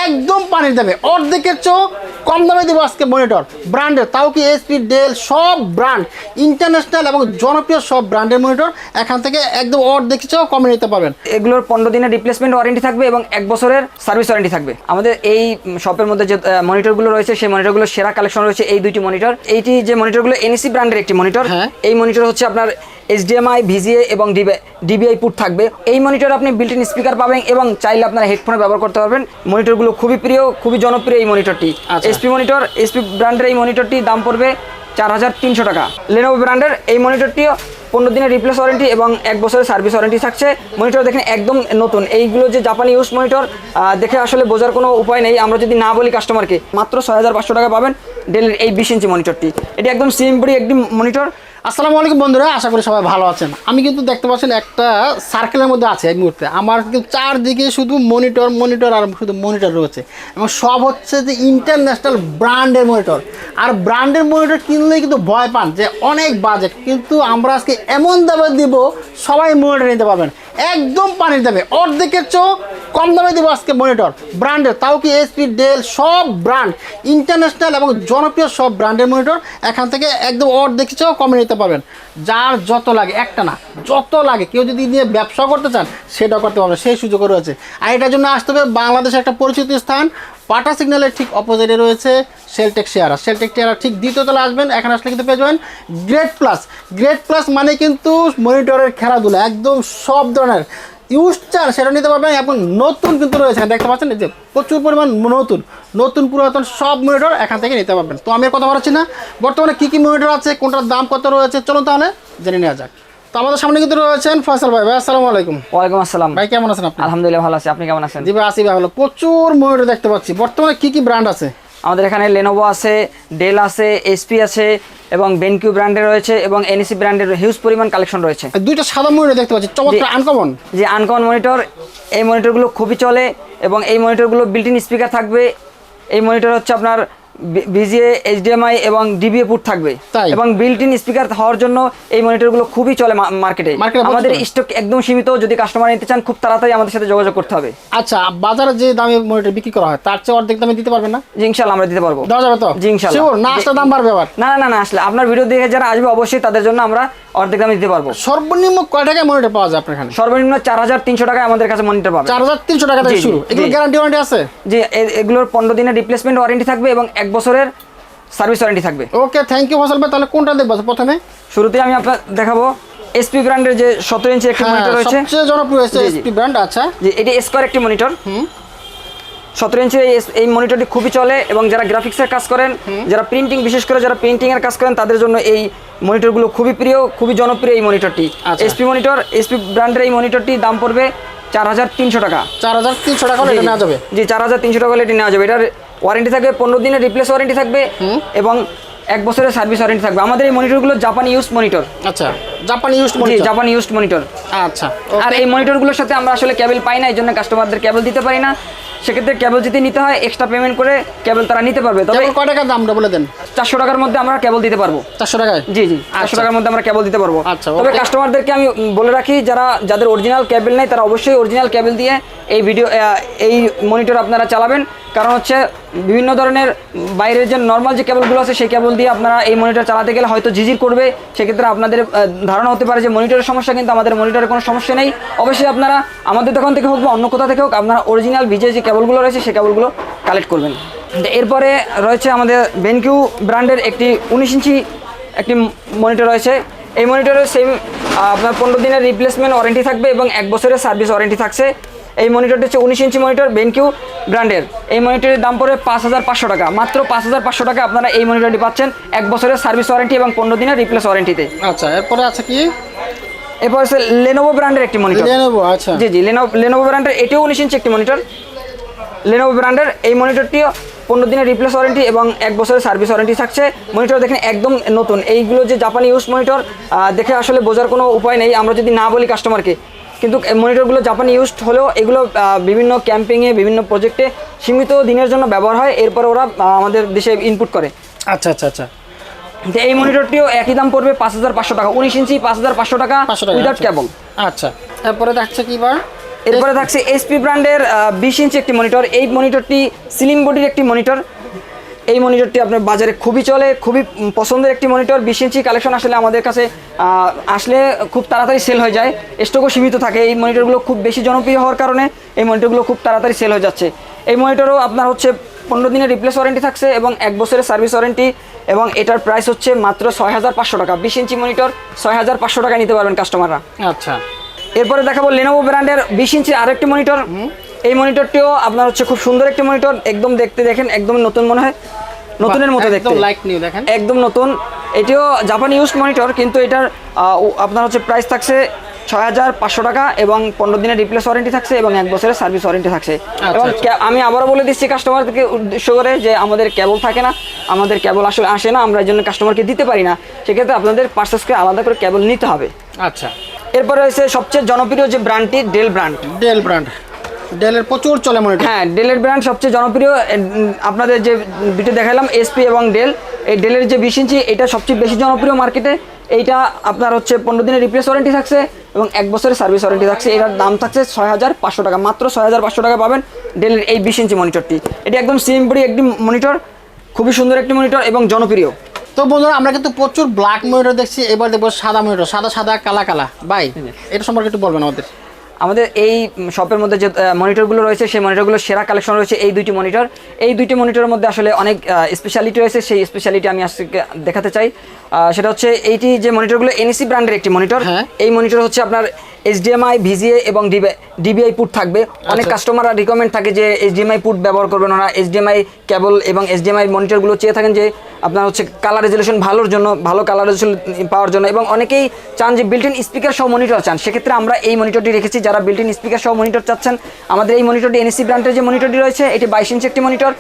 একদম পানির দামে অর্ধেকের চেয়েও কম দামে দেবো আজকে মনিটর ব্র্যান্ডের, তাও কি এসপি, ডেল সব ব্র্যান্ড ইন্টারন্যাশনাল এবং জনপ্রিয় সব ব্র্যান্ডের মনিটর এখান থেকে একদম অর্ধেকের চেয়েও কমে নিতে পারবেন। এগুলোর 15 দিনের রিপ্লেসমেন্ট ওয়ারেন্টি থাকবে এবং 1 বছরের সার্ভিস ওয়ারেন্টি থাকবে। আমাদের এই শপের মধ্যে যে মনিটরগুলো রয়েছে সেই মনিটরগুলো সেরা কালেকশন রয়েছে এই দুইটি মনিটর। এইটি যে মনিটরগুলো এনএসি ব্র্যান্ডের একটি মনিটর, এই মনিটর হচ্ছে আপনার HDMI, VGA এবং DVI পুট থাকবে। এই মনিটরে আপনি বিল্ট ইন স্পিকার পাবেন এবং চাইলে আপনারা হেডফোনে ব্যবহার করতে পারবেন। মনিটরগুলো খুবই প্রিয়, খুবই জনপ্রিয় এই মনিটরটি। এসপি মনিটর, এসপি ব্র্যান্ডের এই মনিটরটি দাম পড়বে 4300 টাকা। লেনোভো ব্র্যান্ডের এই মনিটরটিও 15 দিনের রিপ্লেস ওয়ারেন্টি এবং 1 বছরের সার্ভিস ওয়ারেন্টি থাকছে। মনিটর দেখেন একদম নতুন, এইগুলো যে জাপানি ইউজ মনিটর দেখে আসলে বোঝার কোনো উপায় নেই। আমরা যদি না বলি কাস্টমারকে, মাত্র 6500 টাকা পাবেন ডেলের এই 20 ইঞ্চি মনিটরটি। এটি একদম সিম্পলি একটি মনিটর। আসসালামু আলাইকুম বন্ধুরা, আশা করি সবাই ভালো আছেন। আমি কিন্তু দেখতে পাচ্ছেন একটা সার্কেলের মধ্যে আছে এই মুহূর্তে। আমার কিন্তু চারদিকে শুধু মনিটর মনিটর আর শুধু মনিটর রয়েছে এবং সব হচ্ছে যে ইন্টারন্যাশনাল ব্র্যান্ডের মনিটর। আর ব্র্যান্ডের মনিটর কিনলেই কিন্তু ভয় পান যে অনেক বাজেট, কিন্তু আমরা আজকে এমন দামে দিব সবাই মনিটর নিতে পারবেন একদম পানির দামে অর্ধেকের চেয়েও কম দামে দেবো আজকে মনিটর ব্র্যান্ডের, তাও কি এসপি, ডেল সব ব্র্যান্ড ইন্টারন্যাশনাল এবং জনপ্রিয় সব ব্র্যান্ডের মনিটর এখান থেকে একদম অর্ধেকের চেয়েও কমে নিতে পারবেন। যার যত লাগে, একটা না যত লাগে, কেউ যদি নিয়ে ব্যবসা করতে চান সেটাও করতে পারবেন, সেই সুযোগ রয়েছে। আর এটার জন্য আসতে হবে বাংলাদেশের একটা পরিচিত স্থান, পাটা সিগন্যালের ঠিক অপোজিটে রয়েছে সেলটেক শেয়ারা। সেলটেক শেয়ারা ঠিক দ্বিতীয় তলা আসবেন, এখানে আসলে কিন্তু পেয়ে যাবেন গ্রেড প্লাস। গ্রেড প্লাস মানে কিন্তু মনিটরের খেলাধুলা একদম সব ধরনের ইউজ চান সেটা নিতে পারবেন এবং নতুন কিন্তু রয়েছে দেখতে পাচ্ছেন যে প্রচুর পরিমাণ নতুন পুরাতন সব মনিটর এখান থেকে নিতে পারবেন। তো আমি আর কথা বলছি না, বর্তমানে কী কী মনিটর আছে, কোনটার দাম কত রয়েছে, চলুন তাহলে জেনে নেওয়া যাক। তো আমাদের সামনে কিন্তু রয়েছেন ফয়সাল ভাই। ভাই আসসালামু আলাইকুম। ওয়ালাইকুম আসসালাম। ভাই কেমন আছেন আপনি? আলহামদুলিল্লাহ ভালো আছি, আপনি কেমন আছেন? জি ভাই আছি ভালো। প্রচুর মনিটর দেখতে পাচ্ছি, বর্তমানে কী কী ব্র্যান্ড আছে? আমাদের এখানে লেনোভো আছে, ডেল আছে, এসপি আছে এবং বেনকিউ ব্র্যান্ডের রয়েছে এবং এনএসি ব্র্যান্ডের হিউজ পরিমাণ কালেকশন রয়েছে। দুইটা সাদা মনিটর দেখতে পাচ্ছি, চমৎকার আনকমন। যে আনকমন মনিটর, এই মনিটরগুলো খুবই চলে এবং এই মনিটরগুলো বিল্ট ইন স্পিকার থাকবে। এই মনিটর হচ্ছে আপনার VGA, HDMI এবং DVI পুট থাকবে এবং বিল্ট ইন স্পিকার হওয়ার জন্য এই মনিটরগুলো খুবই চলে মার্কেটে। আমাদের স্টক একদম সীমিত, যদি কাস্টমার নিতে চান খুব তাড়াতাড়ি আমাদের সাথে যোগাযোগ করতে হবে। আচ্ছা, বাজারে যে দামে মনিটর বিক্রি করা হয় তার চেয়ে অর্ধেক দামে দিতে পারবেন না? জি ইনশাআল্লাহ আমরা দিতে পারবো। দেওয়া যাবে তো? জি ইনশাআল্লাহ। শিওর না? আসলে দাম বাড়বে আবার? না না না আসলে আপনার ভিডিও দেখে যারা আসবে অবশ্যই তাদের জন্য আমরা অর্ধেক দামে দিতে পারবো। সর্বনিম্ন কয় টাকায় মনিটর পাওয়া যায় আপনার এখানে? সর্বনিম্ন 4300 টাকায় আমাদের কাছে মনিটর পাবেন। 4300 টাকা থেকে শুরু। এগুলো গ্যারান্টি ওয়ারেন্টি আছে? জি, এগুলোর 15 দিনের রিপ্লেসমেন্ট ওয়ারেন্টি থাকবে এবং 1 বছরের সার্ভিস ওয়ারেন্টি থাকবে। ওকে, থ্যাংক ইউ ফয়সাল ভাই। তাহলে কোনটা দেখব প্রথমে? শুরুতে আমি আপনাদের দেখাবো এসপি ব্র্যান্ডের যে 17 ইঞ্চি একটি মনিটর রয়েছে, সবচেয়ে জনপ্রিয় এসপি ব্র্যান্ড। আচ্ছা জি, এটি স্কয়ার একটি মনিটর। 17 ইঞ্চি এই মনিটরটি খুবই চলে এবং যারা গ্রাফিক্সের কাজ করেন, যারা প্রিন্টিং, বিশেষ করে যারা প্রিন্টিং এর কাজ করেন তাদের জন্য এই মনিটরগুলো খুবই প্রিয়, খুবই জনপ্রিয় এই মনিটরটি। এসপি মনিটর, এসপি ব্র্যান্ডের এই মনিটরটি দাম পড়বে 4300 টাকা। 4300 টাকা হলে এটা নেওয়া যাবে? জি 4300 টাকা হলে এটি নেওয়া যাবে। এটার ওয়ারেন্টি থাকবে 15 দিনের রিপ্লেস ওয়ারেন্টি থাকবে এবং 1 বছরের সার্ভিস ওয়ারেন্টি থাকবে। আমাদের এই মনিটরগুলো জাপানি ইউজ মনিটর। আচ্ছা, জাপানি ইউজ মনিটর। জি জাপানি ইউজ মনিটর। আচ্ছা, আর এই মনিটরগুলোর সাথে আমরা আসলে কেবল পাই না, এই জন্য কাস্টমারদের কেবল দিতে পারি না। সেক্ষেত্রে কেবল যদি নিতে হয় এক্সট্রা পেমেন্ট করে কেবল তারা নিতে পারবে। তবে কয় টাকার দামটা বলে দেন? 400 টাকার মধ্যে আমরা কেবল দিতে পারবো। 400 টাকায়? জি জি 400 টাকার মধ্যে আমরা কেবল দিতে পারবো। আচ্ছা, তবে কাস্টমারদেরকে আমি বলে রাখি, যাদের অরিজিনাল কেবল নেই তারা অবশ্যই অরিজিনাল কেবল দিয়ে এই মনিটর আপনারা চালাবেন। কারণ হচ্ছে বিভিন্ন ধরনের বাইরের যে নর্মাল যে কেবলগুলো আছে সেই কেবল দিয়ে আপনারা এই মনিটর চালাতে গেলে হয়তো ঝিঝির করবে। সেক্ষেত্রে আপনাদের ধারণা হতে পারে যে মনিটরের সমস্যা, কিন্তু আমাদের মনিটরের কোনো সমস্যা নেই। অবশ্যই আপনারা আমাদের দোকান থেকে হোক বা অন্য কোথা থেকে হোক আপনারা অরিজিনাল ভিজে যে কেবলগুলো রয়েছে সেই কেবলগুলো কালেক্ট করবেন। এরপরে রয়েছে আমাদের বেনকিউ ব্র্যান্ডের একটি 19 ইঞ্চি একটি মনিটর রয়েছে। এই মনিটরের সেম আপনার 15 দিনের রিপ্লেসমেন্ট ওয়ারেন্টি থাকবে এবং 1 বছরের সার্ভিস ওয়ারেন্টি থাকছে। এই মনিটরটি হচ্ছে 19 ইঞ্চি মনিটর, বেনকিউ ব্র্যান্ডের। এই মনিটরের দাম পড়বে 5500 টাকা। মাত্র 5500 টাকা আপনারা এই মনিটরটি পাচ্ছেন 1 বছরের সার্ভিস ওয়ারেন্টি এবং 15 দিনের রিপ্লেস ওয়ারেন্টিতে। আচ্ছা, এরপরে আছে কি? এরপর আছে লেনোভো ব্র্যান্ডের একটি মনিটর। লেনোভো? আচ্ছা জি জি লেনোভো ব্র্যান্ডের, এটিও 19 ইঞ্চি একটি মনিটর। লেনোভো ব্র্যান্ডের এই মনিটরটিও 15 দিনের রিপ্লেস ওয়ারেন্টি এবং 1 বছরের সার্ভিস ওয়ারেন্টি থাকছে। মনিটর দেখেন একদম নতুন, এইগুলো যে জাপানি ইউজ মনিটর দেখে আসলে বোঝার কোনো উপায় নেই আমরা যদি না বলি কাস্টমারকে, কিন্তু মনিটরগুলো জাপানি ইউজড হলেও এগুলো বিভিন্ন ক্যাম্পিংয়ে, বিভিন্ন প্রজেক্টে সীমিত দিনের জন্য ব্যবহার হয়, এরপরে ওরা আমাদের দেশে ইনপুট করে। আচ্ছা আচ্ছা আচ্ছা। এই মনিটরটিও একই দাম পড়বে 5500 টাকা। 19 ইঞ্চি 5500 টাকা উইদাউট কেবল। আচ্ছা, এরপরে দেখছে কি বার? এরপরে থাকছে এসপি ব্র্যান্ডের 20 ইঞ্চি একটি মনিটর। এই মনিটরটি স্লিম বডির একটি মনিটর। এই মনিটরটি আপনার বাজারে খুবই চলে, খুবই পছন্দের একটি মনিটর। 20 ইঞ্চি কালেকশন আসলে আমাদের কাছে আসলে খুব তাড়াতাড়ি সেল হয়ে যায়, স্টকও সীমিত থাকে। এই মনিটরগুলো খুব বেশি জনপ্রিয় হওয়ার কারণে এই মনিটরগুলো খুব তাড়াতাড়ি সেল হয়ে যাচ্ছে। এই মনিটরও আপনার হচ্ছে 15 দিনের রিপ্লেস ওয়ারেন্টি থাকছে এবং 1 বছরের সার্ভিস ওয়ারেন্টি, এবং এটার প্রাইস হচ্ছে মাত্র 6500 টাকা। 20 ইঞ্চি মনিটর 6500 টাকায় নিতে পারবেন কাস্টমাররা। আচ্ছা, এরপরে দেখাবো লেনোভো ব্র্যান্ডের 20 ইঞ্চি আরেকটি মনিটর। এই মনিটরটিও আপনার হচ্ছে খুব সুন্দর একটি মনিটর, একদম দেখতে দেখেন একদম নতুন মনে হয়, নতুনের মতো দেখতে, একদম লাইট নিউ দেখেন, একদম নতুন। এটিও জাপানি ইউজড মনিটর, কিন্তু এটার আপনার হচ্ছে প্রাইস থাকছে 6500 টাকা এবং 15 দিনের রিপ্লেস ওয়ারেন্টি থাকছে এবং 1 বছরের সার্ভিস ওয়ারেন্টি থাকছে। এবং আমি আবারও বলে দিচ্ছি কাস্টমারদেরকে উদ্দেশ্য করে যে আমাদের কেবল থাকে না, আমাদের কেবল আসলে আসে না, আমরা এই জন্য কাস্টমারকে দিতে পারি না। সেক্ষেত্রে আপনাদের পার্সেসকে আলাদা করে কেবল নিতে হবে। আচ্ছা, এরপরে রয়েছে সবচেয়ে জনপ্রিয় যে ব্র্যান্ডটি ডেল ব্র্যান্ড। ডেল ব্র্যান্ড, ডেলের প্রচুর চলে মনিটর। হ্যাঁ, ডেলের ব্র্যান্ড সবচেয়ে জনপ্রিয়। আপনাদের যে দুটো দেখালাম এসপি এবং ডেল, এই ডেলের যে 20 ইঞ্চি এটা সবচেয়ে বেশি জনপ্রিয় মার্কেটে। এইটা আপনার হচ্ছে 15 দিনের রিপ্লেস ওয়ারেন্টি থাকছে এবং 1 বছরের সার্ভিস ওয়ারেন্টি থাকছে। এটার দাম থাকছে 6500 টাকা, মাত্র 6500 টাকা পাবেন ডেলের এই 20 ইঞ্চি মনিটরটি। এটি একদম সিম্পলি একটি মনিটর, খুবই সুন্দর একটি মনিটর এবং জনপ্রিয়। তো বন্ধুরা আমরা কিন্তু প্রচুর ব্ল্যাক মনিটর দেখছি, এবার দেখবো সাদা মনিটর, সাদা সাদা কালা কালা। ভাই এটা সম্পর্কে একটু বলবেন আমাদের। আমাদের এই শপের মধ্যে যে মনিটরগুলো রয়েছে সেই মনিটরগুলোর সেরা কালেকশন রয়েছে এই দুইটি মনিটর। এই দুইটি মনিটরের মধ্যে আসলে অনেক স্পেশালিটি রয়েছে, সেই স্পেশালিটি আমি আজকে দেখাতে চাই। সেটা হচ্ছে এইটি যে মনিটরগুলো এনইসি ব্র্যান্ডের একটি মনিটর। এই মনিটর হচ্ছে আপনার HDMI, VGA এবং DVI পুট থাকবে। অনেক কাস্টমাররা রিকমেন্ড থাকে যে HDMI পুট ব্যবহার করবেন, ওরা HDMI কেবল এবং HDMI মনিটরগুলো চেয়ে থাকেন যে আপনার হচ্ছে কালার রেজলিউশন ভালোর জন্য, ভালো কালার রেজলিউশন পাওয়ার জন্য, এবং অনেকেই চান যে বিল্ট ইন স্পিকার সহ মনিটর চান। সেক্ষেত্রে আমরা এই মনিটরটি রেখেছি। যারা বিল্ট ইন স্পিকার সহ মনিটর চাচ্ছেন, আমাদের এই মনিটরটি এনইসি ব্র্যান্ডের যে মনিটরটি রয়েছে এটি 22 ইঞ্চি একটি মনিটর।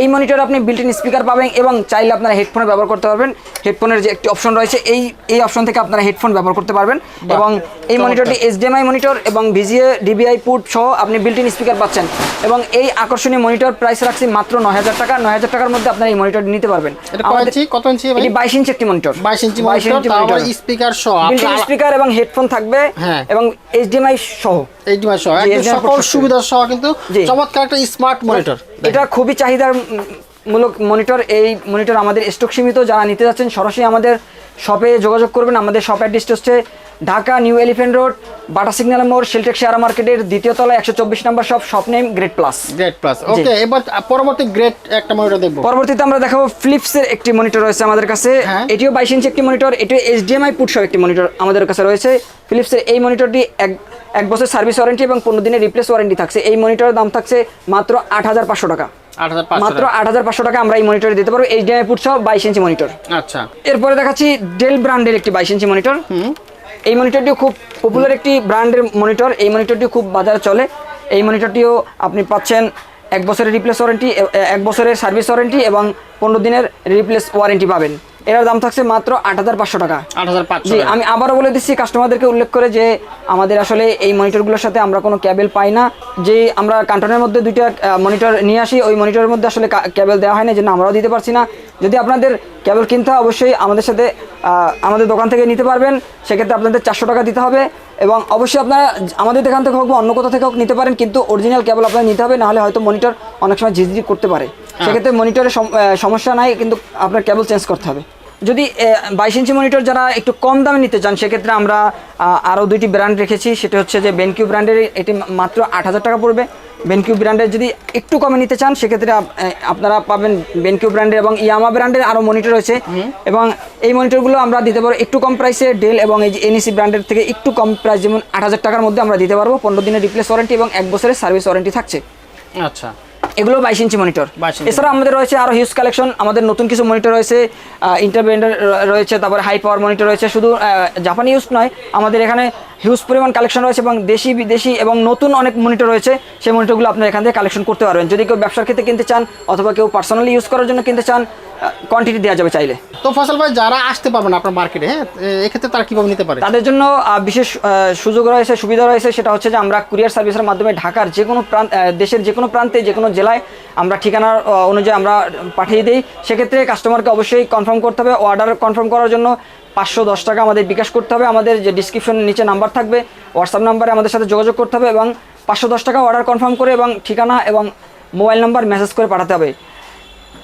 এই মনিটরে আপনি বিল্ট ইন স্পিকার পাবেন এবং চাইলে আপনারা হেডফোনে ব্যবহার করতে পারবেন। হেডফোনের যে একটি অপশন রয়েছে এই অপশন থেকে আপনারা হেডফোন ব্যবহার করতে পারবেন। এবং এই মনিটরটি HDMI মনিটর এবং VGA DVI পুট সহ আপনি বিল্ট ইন স্পিকার পাচ্ছেন। এবং এই আকর্ষণীয় মনিটর প্রাইস রাখছি মাত্র 9000 টাকা। 9000 টাকার মধ্যে আপনারা এই মনিটরটি নিতে পারবেন। কত ইঞ্চি? এটি 22 ইঞ্চি একটি মনিটর। 22 ইঞ্চি মনিটর, তারপর স্পিকার সহ, বিল্ট ইন স্পিকার এবং হেডফোন থাকবে এবং HDMI সহ, HDMI সহ একদম সকল সুবিধা সহ কিন্তু চমৎকার একটা স্মার্ট মনিটর। এটা খুবই চাহিদার মূলক মনিটর। এই মনিটর আমাদের স্টক সীমিত, যারা নিতে যাচ্ছেন সরাসরি আমাদের শপে যোগাযোগ করবেন। আমাদের শপ অ্যাড্রেসটি হচ্ছে Dhaka new elephant road, Bata signal মোড়, শিলটেক শেয়ার মার্কেটের 2য় তলায় 124 number shop name grade plus. Grade plus, okay. এবার পরবর্তী গ্রেড একটা মনিটর দেখব। পরবর্তীতে আমরা দেখাবো ফিলিপসের একটি মনিটর রয়েছে আমাদের কাছে। এটিও 22 ইঞ্চি একটি মনিটর, এটি HDMI পুট সহ একটি মনিটর আমাদের কাছে রয়েছে। ফিলিপসের এই মনিটরটি 1 বছর সার্ভিস ওয়ারেন্টি এবং 15 দিনের রিপ্লেস ওয়ারেন্টি থাকছে। এই মনিটরের দাম থাকছে মাত্র 8500 টাকা। মাত্র 8500 টাকা আমরা এই মনিটরে দিতে পারবো, HDMI পুট সহ 22 ইঞ্চি মনিটর। আচ্ছা, এরপরে দেখাচ্ছি ডেল ব্র্যান্ডের একটি 22 ইঞ্চি মনিটর। এই মনিটরটিও খুব পপুলার একটি ব্র্যান্ডের মনিটর। এই মনিটরটিও খুব বাজারে চলে। এই মনিটরটিও আপনি পাচ্ছেন 1 বছরের রিপ্লেস ওয়ারেন্টি, 1 বছরের সার্ভিস ওয়ারেন্টি এবং 15 দিনের রিপ্লেস ওয়ারেন্টি পাবেন। এটার দাম থাকছে মাত্র 8500 টাকা। 8500। জি, আমি আবারও বলে দিচ্ছি কাস্টমারদেরকে উল্লেখ করে যে আমাদের আসলে এই মনিটরগুলোর সাথে আমরা কোনো কেবল পাই না। যে আমরা কার্টনের মধ্যে 2টা মনিটর নিয়ে আসি, ওই মনিটরের মধ্যে আসলে কেবল দেওয়া হয় না, জন্য আমরাও দিতে পারছি না। যদি আপনাদের কেবল কিনতে হয় অবশ্যই আমাদের সাথে আমাদের দোকান থেকে নিতে পারবেন। সেক্ষেত্রে আপনাদের 400 টাকা দিতে হবে এবং অবশ্যই আপনারা আমাদের দোকান থেকে হোক বা অন্য কোথাও থেকে হোক নিতে পারেন, কিন্তু অরিজিনাল কেবল আপনার নিতে হবে, নাহলে হয়তো মনিটর অনেক সময় ঝিঝিঝি করতে পারে। সেক্ষেত্রে মনিটরের সমস্যা নাই, কিন্তু আপনার কেবল চেঞ্জ করতে হবে। যদি 22 ইঞ্চি মনিটর যারা একটু কম দামে নিতে চান, সেক্ষেত্রে আমরা আরও 2টি ব্র্যান্ড রেখেছি। সেটা হচ্ছে যে বেনকিউ ব্র্যান্ডের, এটি মাত্র 8000 টাকা পড়বে। বেনকিউ ব্র্যান্ডের যদি একটু কমে নিতে চান, সেক্ষেত্রে আপনারা পাবেন বেনকিউ ব্র্যান্ডের এবং ইয়ামা ব্র্যান্ডের আরও মনিটর রয়েছে। এবং এই মনিটরগুলো আমরা দিতে পারবো একটু কম প্রাইসে। ডেল এবং এই যে এনইসি ব্র্যান্ডের থেকে একটু কম প্রাইস, যেমন 8000 টাকার মধ্যে আমরা দিতে পারবো। 15 দিনের রিপ্লেস ওয়ারেন্টি এবং 1 বছরের সার্ভিস ওয়ারেন্টি থাকছে। আচ্ছা, এগুলো 22 ইঞ্চি মনিটর। এছাড়া আমাদের রয়েছে আরও হিউজ কালেকশন। আমাদের নতুন কিছু মনিটর রয়েছে, ইন্টারব্র্যান্ডের রয়েছে, তারপরে হাই পাওয়ার মনিটর রয়েছে। শুধু জাপানি ইউজ নয়, আমাদের এখানে হিউজ পরিমাণ কালেকশন রয়েছে এবং দেশি বিদেশি এবং নতুন অনেক মনিটর রয়েছে। সেই মনিটরগুলো আপনারা এখান থেকে কালেকশন করতে পারবেন। যদি কেউ ব্যবসার ক্ষেত্রে কিনতে চান অথবা কেউ পার্সোনালি ইউজ করার জন্য কিনতে চান, কোয়ান্টিটি দেওয়া যাবে চাইলে। তো ফসল ভাই, যারা আসতে পারবে না আপনার মার্কেটে, হ্যাঁ, এক্ষেত্রে তারা কীভাবে নিতে পারে? তাদের জন্য বিশেষ সুযোগ রয়েছে, সুবিধা রয়েছে। সেটা হচ্ছে যে আমরা কুরিয়ার সার্ভিসের মাধ্যমে ঢাকার যে কোনো দেশের যে কোনো প্রান্তে, যে কোনো জেলায় আমরা ঠিকানার অনুযায়ী আমরা পাঠিয়ে দিই। সেক্ষেত্রে কাস্টমারকে অবশ্যই কনফার্ম করতে হবে। অর্ডার কনফার্ম করার জন্য 510 টাকা আমাদের বিকাশ করতে হবে। আমাদের যে ডিসক্রিপশনের নিচে নাম্বার থাকবে, হোয়াটসঅ্যাপ নাম্বারে আমাদের সাথে যোগাযোগ করতে হবে এবং 510 টাকা অর্ডার কনফার্ম করে এবং ঠিকানা এবং মোবাইল নাম্বার মেসেজ করে পাঠাতে হবে।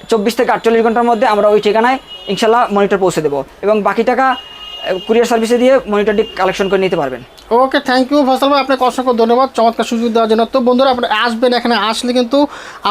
24 থেকে 48 ঘন্টার মধ্যে আমরা ওই ঠিকানায় ইনশাল্লাহ মনিটর পৌঁছে দেবো এবং বাকি টাকা কুরিয়ার সার্ভিসে দিয়ে মনিটরটি কালেকশন করে নিতে পারবেন। ওকে, থ্যাংক ইউ ফয়সাল ভাই, আপনাকে অসংখ্য ধন্যবাদ চমৎকার সুযোগ দেওয়ার জন্য। তো বন্ধুরা আপনারা আসবেন, এখানে আসলে কিন্তু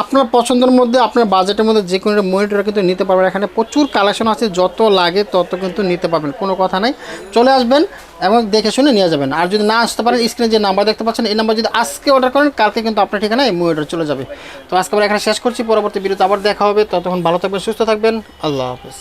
আপনার পছন্দের মধ্যে আপনার বাজেটের মধ্যে যে কোনো মনিটর কিন্তু নিতে পারবেন। এখানে প্রচুর কালেকশন আছে, যত লাগে তত কিন্তু নিতে পারবেন, কোনো কথা নাই। চলে আসবেন এবং দেখে শুনে নিয়ে যাবেন। আর যদি না আসতে পারেন, স্ক্রিনে যে নাম্বার দেখতে পাচ্ছেন এই নাম্বার যদি আজকে অর্ডার করেন, কালকে কিন্তু আপনার ঠিকানায় মনিটর চলে যাবে। তো আজকে আমরা এখানে শেষ করছি, পরবর্তী ভিডিওতে আবার দেখা হবে। ততক্ষণ ভালো থাকবেন, সুস্থ থাকবেন, আল্লাহ হাফেজ।